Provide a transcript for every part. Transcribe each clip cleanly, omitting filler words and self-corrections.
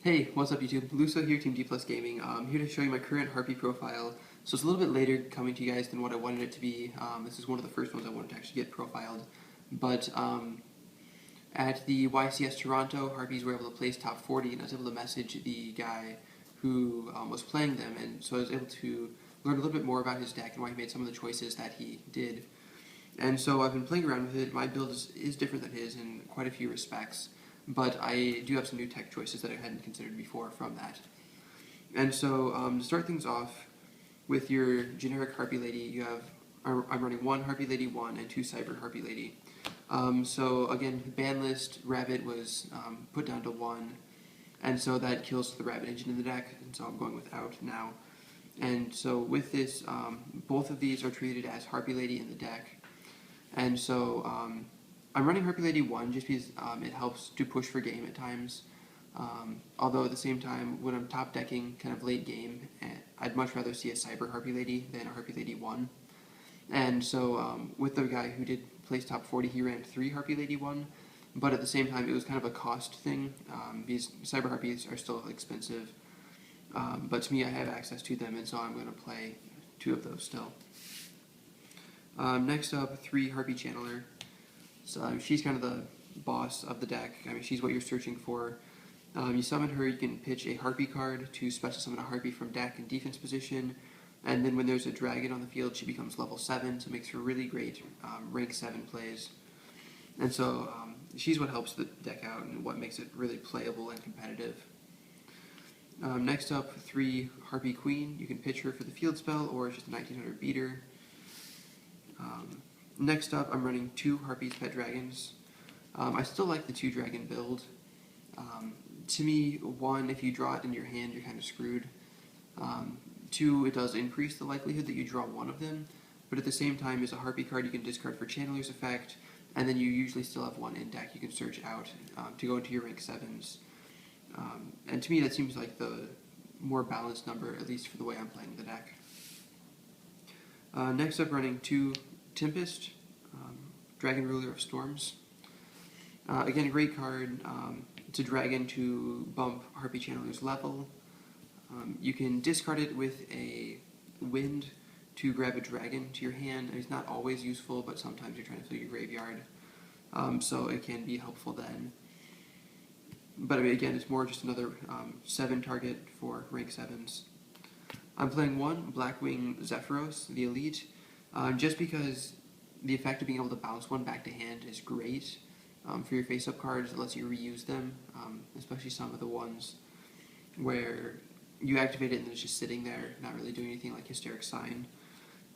Hey, what's up YouTube? Luso here, Team D Plus Gaming. I'm here to show you my current Harpie profile. So it's a little bit later coming to you guys than what I wanted it to be. This is one of the first ones I wanted to actually get profiled. But at the YCS Toronto, Harpies were able to place top 40, and I was able to message the guy who was playing them, and so I was able to learn a little bit more about his deck and why he made some of the choices that he did. And so I've been playing around with it. My build is different than his in quite a few respects, but I do have some new tech choices that I hadn't considered before from that. And so to start things off with your generic Harpie Lady, you have I'm running one Harpie Lady 1 and two Cyber Harpie Lady. So again, ban list Rabbit was put down to 1, and so that kills the Rabbit engine in the deck, and so I'm going without now. And so with this, both of these are treated as Harpie Lady in the deck. And so I'm running Harpie Lady 1 just because it helps to push for game at times. Although at the same time, when I'm top decking kind of late game, I'd much rather see a Cyber Harpie Lady than a Harpie Lady 1. And so with the guy who did place top 40, he ran 3 Harpie Lady 1. But at the same time, it was kind of a cost thing because Cyber Harpies are still expensive. But to me, I have access to them, and so I'm going to play 2 of those still. Next up, 3 Harpie Channeler. So she's kind of the boss of the deck. I mean, she's what you're searching for. You summon her, you can pitch a Harpie card to special summon a Harpie from deck and defense position, and then when there's a dragon on the field, she becomes level 7, so it makes her really great rank 7 plays. And so she's what helps the deck out and what makes it really playable and competitive. Next up, 3 Harpie Queen. You can pitch her for the field spell, or just a 1900 beater. Next up, I'm running 2 Harpies Pet Dragons. I still like the 2 dragon build. To me, 1, if you draw it in your hand, you're kind of screwed. 2, it does increase the likelihood that you draw 1 of them, but at the same time, as a Harpie card, you can discard for Channeler's effect, and then you usually still have 1 in deck you can search out to go into your rank 7s. And to me, that seems like the more balanced number, at least for the way I'm playing the deck. Next up, running 2 Tempest, Dragon Ruler of Storms. Again, a great card. It's a dragon to bump Harpie Channeler's level. You can discard it with a Wind to grab a dragon to your hand. It's not always useful, but sometimes you're trying to fill your graveyard, so it can be helpful then. But I mean, again, it's more just another 7 target for rank 7s. I'm playing 1 Blackwing Zephyros, the Elite, just because the effect of being able to bounce 1 back to hand is great for your face-up cards. It lets you reuse them, especially some of the ones where you activate it and it's just sitting there, not really doing anything, like Hysteric Sign.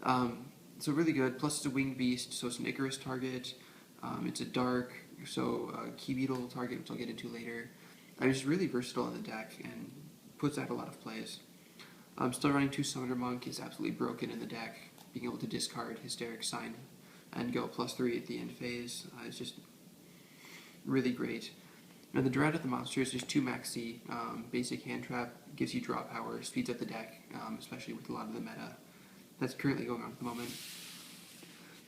So really good. Plus it's a winged beast, so it's an Icarus target. It's a dark, so Key Beetle target, which I'll get into later. It's just really versatile in the deck and puts out a lot of plays. Still running 2 Summoner Monk is absolutely broken in the deck. Being able to discard Hysteric Sign and go +3 at the end phase is just really great. And the Dread of the Monsters is just 2 Maxi. Basic hand trap, gives you draw power, speeds up the deck, especially with a lot of the meta that's currently going on at the moment.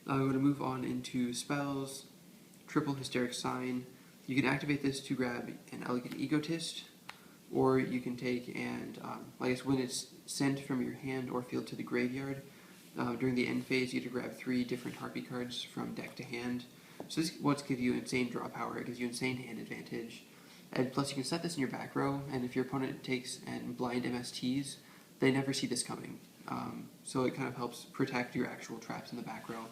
I'm going to move on into spells. Triple Hysteric Sign. You can activate this to grab an Elegant Egotist, or you can take and, I guess when it's sent from your hand or field to the graveyard, during the end phase you get to grab 3 different Harpie cards from deck to hand. So this will give you insane draw power, it gives you insane hand advantage. And plus you can set this in your back row, and if your opponent takes and blind MSTs, they never see this coming. So it kind of helps protect your actual traps in the back row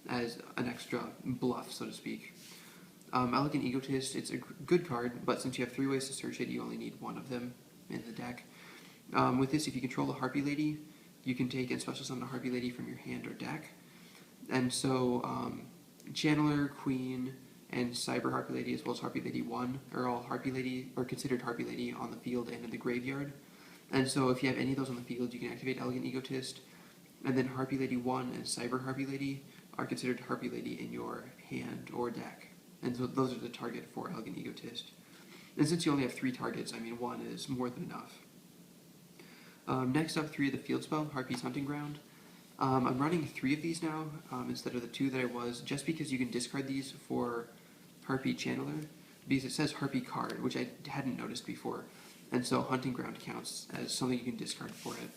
as an extra bluff, so to speak. Elegant Egotist, it's a good card, but since you have 3 ways to search it, you only need 1 of them in the deck. With this, if you control a Harpie Lady, you can take and special summon a Harpie Lady from your hand or deck. And so Channeler, Queen, and Cyber Harpie Lady, as well as Harpie Lady 1, are all Harpie Lady, or considered Harpie Lady on the field and in the graveyard. And so if you have any of those on the field, you can activate Elegant Egotist, and then Harpie Lady 1 and Cyber Harpie Lady are considered Harpie Lady in your hand or deck. And so those are the target for Elegant Egotist. And since you only have 3 targets, I mean 1 is more than enough. Next up, 3 of the field spell, Harpie's Hunting Ground. I'm running 3 of these now instead of the 2 that I was, just because you can discard these for Harpie Channeler, because it says Harpie card, which I hadn't noticed before. and so Hunting Ground counts as something you can discard for it.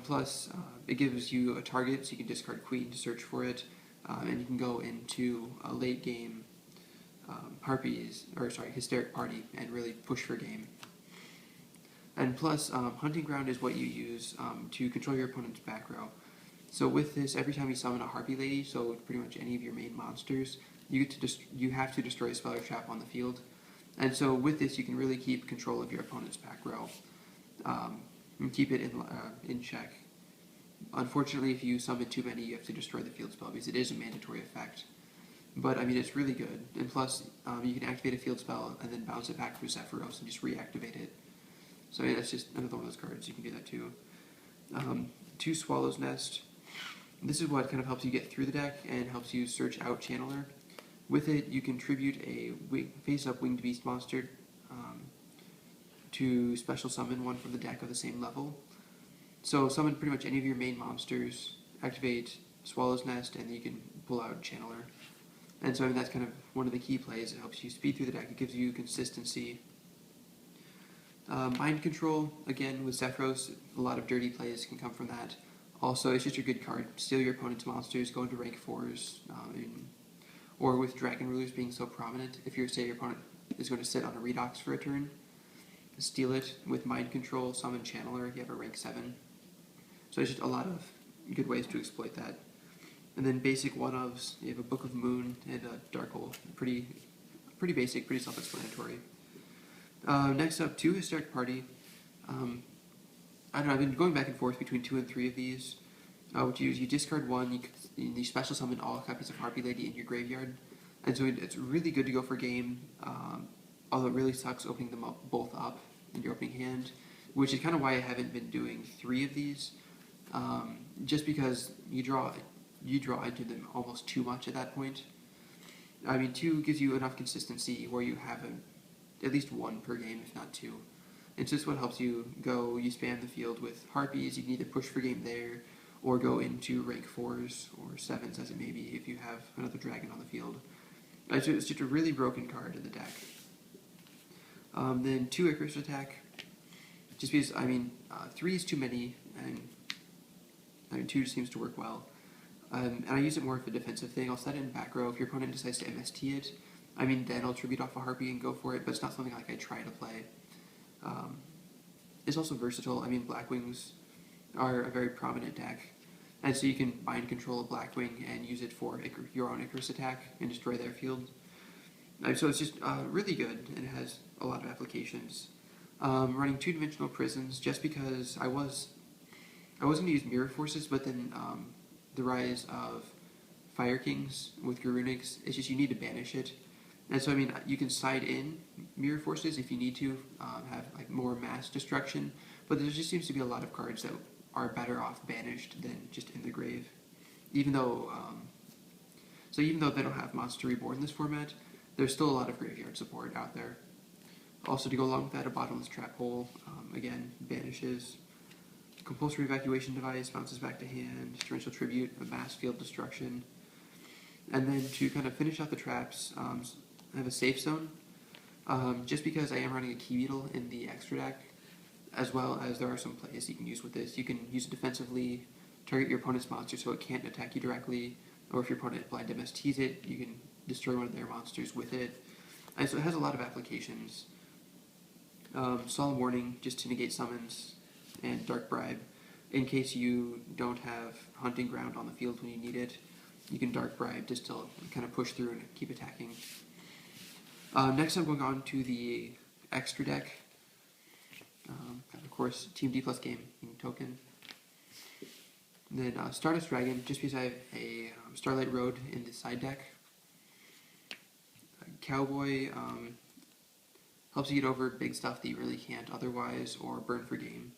Plus, it gives you a target, so you can discard Queen to search for it, and you can go into a late game Hysteric Party and really push for game. And plus, Hunting Ground is what you use to control your opponent's back row. So with this, every time you summon a Harpie Lady, so pretty much any of your main monsters, you have to destroy a spell or trap on the field. And so with this, you can really keep control of your opponent's back row and keep it in check. Unfortunately, if you summon too many, you have to destroy the field spell because it is a mandatory effect. But I mean, it's really good. And plus, you can activate a field spell and then bounce it back for Zephyros and just reactivate it. So yeah, that's just another one of those cards. You can do that too. 2 Swallow's Nest. This is what kind of helps you get through the deck and helps you search out Channeler. With it, you can tribute a face-up Winged Beast monster to special summon one from the deck of the same level. So summon pretty much any of your main monsters, activate Swallow's Nest, and then you can pull out Channeler. And so I mean, that's kind of one of the key plays. It helps you speed through the deck. It gives you consistency. Mind Control, again, with Zephyros, a lot of dirty plays can come from that. Also, it's just a good card. Steal your opponent's monsters, go into rank 4s, or with Dragon Rulers being so prominent, if say your opponent is going to sit on a Redox for a turn, steal it. With Mind Control, summon Channeler if you have a rank 7. So there's just a lot of good ways to exploit that. And then basic one-ofs, you have a Book of Moon and a Dark Hole. Pretty basic, pretty self-explanatory. Next up, 2 Hysteric Party. I don't know, I've been going back and forth between 2 and 3 of these. What you discard 1, you special summon all copies of Harpie Lady in your graveyard. And so it's really good to go for game, although it really sucks opening them both up in your opening hand, which is kind of why I haven't been doing 3 of these, just because you draw into them almost too much at that point. I mean, 2 gives you enough consistency where you have at least 1 per game, if not 2. It's just what helps you go. You spam the field with Harpies. You can either push for game there, or go into rank 4s or 7s, as it may be, if you have another dragon on the field. It's just a really broken card in the deck. Then 2 Icarus Attack. Just because, I mean, 3 is too many, and I mean, 2 seems to work well. And I use it more of a defensive thing. I'll set it in back row. If your opponent decides to MST it, I mean, then I'll tribute off a Harpie and go for it, but it's not something like I try to play. It's also versatile. I mean, Blackwings are a very prominent deck, and so you can bind control a Blackwing and use it for your own Icarus Attack and destroy their field. So it's just really good, and it has a lot of applications. Running 2-dimensional prisons, just because I was going to use Mirror Forces, but then the rise of Fire Kings with Garunix, it's just you need to banish it. And so, I mean, you can side in Mirror Forces if you need to have like more mass destruction, but there just seems to be a lot of cards that are better off banished than just in the grave. Even though they don't have Monster Reborn in this format, there's still a lot of graveyard support out there. Also, to go along with that, a Bottomless Trap Hole, again, banishes. Compulsory Evacuation Device, bounces back to hand. Torrential Tribute, a mass field destruction. And then to kind of finish out the traps, I have a Safe Zone, just because I am running a Key Beetle in the extra deck, as well as there are some plays you can use with this. You can use it defensively, target your opponent's monster so it can't attack you directly, or if your opponent blind MSTs it, you can destroy one of their monsters with it. And so it has a lot of applications. Solemn Warning, just to negate summons, and Dark Bribe. In case you don't have Hunting Ground on the field when you need it, you can Dark Bribe just to kind of push through and keep attacking. Next I'm going on to the extra deck. And of course, Team D plus game token. And then Stardust Dragon, just because I have a Starlight Road in the side deck. Cowboy helps you get over big stuff that you really can't otherwise, or burn for game.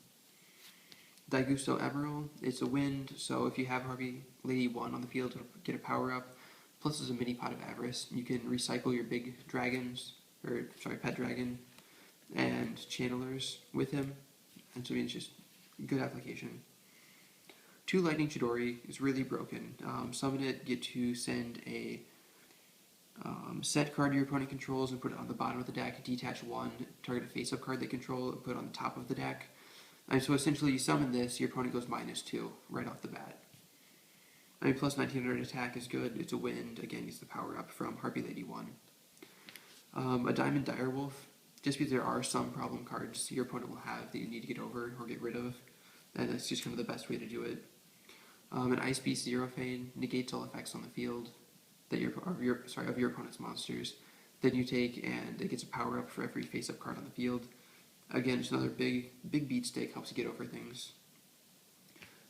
Daigusto Emerald, it's a wind, so if you have Harpie Lady 1 on the field, it'll get a power up. Plus there's a mini pot of Avarice. You can recycle your big dragons, pet dragon, and channelers with him. And so I mean, it's just good application. 2 Lightning Chidori is really broken. Summon it, get to send a Set card your opponent controls and put it on the bottom of the deck. Detach one, target a face-up card they control and put it on the top of the deck. And so essentially you summon this, your opponent goes -2 right off the bat. I mean, plus 1900 attack is good. It's a wind. Again, gets the power up from Harpie Lady 1. A Diamond Direwolf, just because there are some problem cards your opponent will have that you need to get over or get rid of, and that's just kind of the best way to do it. An Ice Beast Zero Fade negates all effects on the field that of your opponent's monsters. Then you take, and it gets a power up for every face-up card on the field. Again, it's another big beat stick, helps you get over things.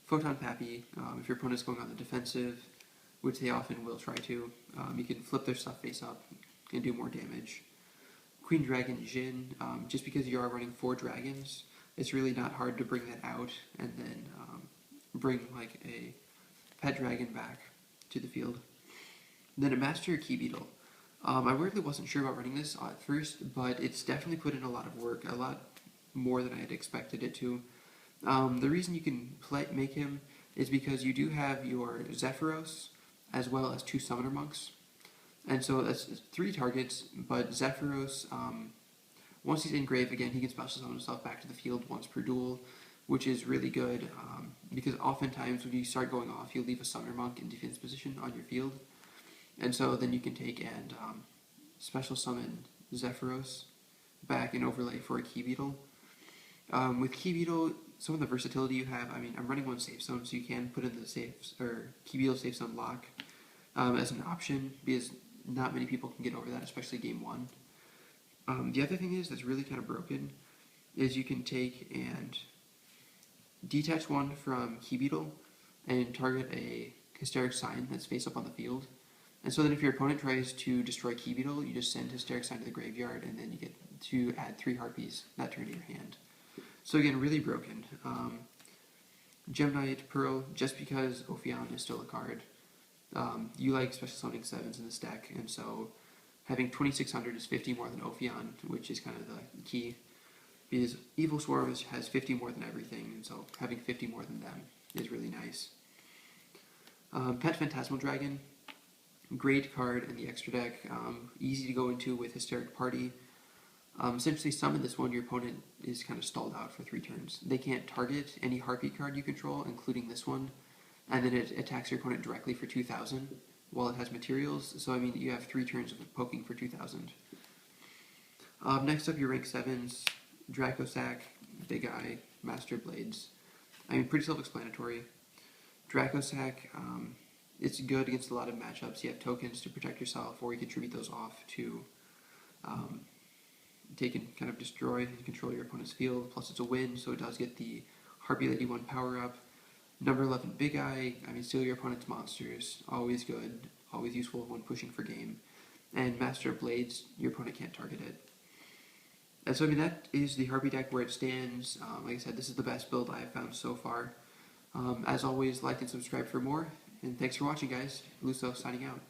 Photon Pappy, if your opponent's going on the defensive, which they often will try to, you can flip their stuff face up and do more damage. Queen Dragon Jin, just because you are running 4 dragons, it's really not hard to bring that out and then bring like a pet dragon back to the field. Then a Master Key Beetle. I really wasn't sure about running this at first, but it's definitely put in a lot of work, a lot more than I had expected it to. The reason you can make him is because you do have your Zephyros as well as 2 Summoner Monks. And so that's 3 targets, but Zephyros, once he's in grave again, he can special summon himself back to the field once per duel, which is really good, because oftentimes when you start going off, you'll leave a Summoner Monk in defense position on your field. And so then you can take and special summon Zephyros back and overlay for a Key Beetle. With Key Beetle, some of the versatility you have, I mean, I'm running 1 safe zone, so you can put in the Key Beetle safe zone lock as an option, because not many people can get over that, especially game 1. The other thing that's really kind of broken is you can take and detach 1 from Key Beetle and target a Hysteric Sign that's face up on the field. And so then if your opponent tries to destroy Key Beetle, you just send Hysteric Sign to the graveyard, and then you get to add 3 Harpies that turn to your hand. So again, really broken. Gem Knight Pearl, just because Ophion is still a card. You like special summoning 7s in this deck, and so having 2600 is 50 more than Ophion, which is kind of the key. Because Evil Swarm has 50 more than everything, and so having 50 more than them is really nice. Pet Phantasmal Dragon, great card in the extra deck, easy to go into with Hysteric Party. Essentially summon this one, your opponent is kind of stalled out for 3 turns. They can't target any Harpie card you control, including this one, and then it attacks your opponent directly for 2000 while it has materials, so I mean you have 3 turns of poking for 2000. Next up, your rank 7s, Dracosac, Big Eye, Master Blades. I mean, pretty self-explanatory. Dracosac, it's good against a lot of matchups. You have tokens to protect yourself, or you can tribute those off to take and kind of destroy and control your opponent's field. Plus, it's a win, so it does get the Harpie Lady 1 power up. Number 11, Big Eye. I mean, steal your opponent's monsters. Always good, always useful when pushing for game. And Master of Blades, your opponent can't target it. And so, I mean, that is the Harpie deck where it stands. Like I said, this is the best build I have found so far. As always, like and subscribe for more. And thanks for watching, guys. Luso signing out.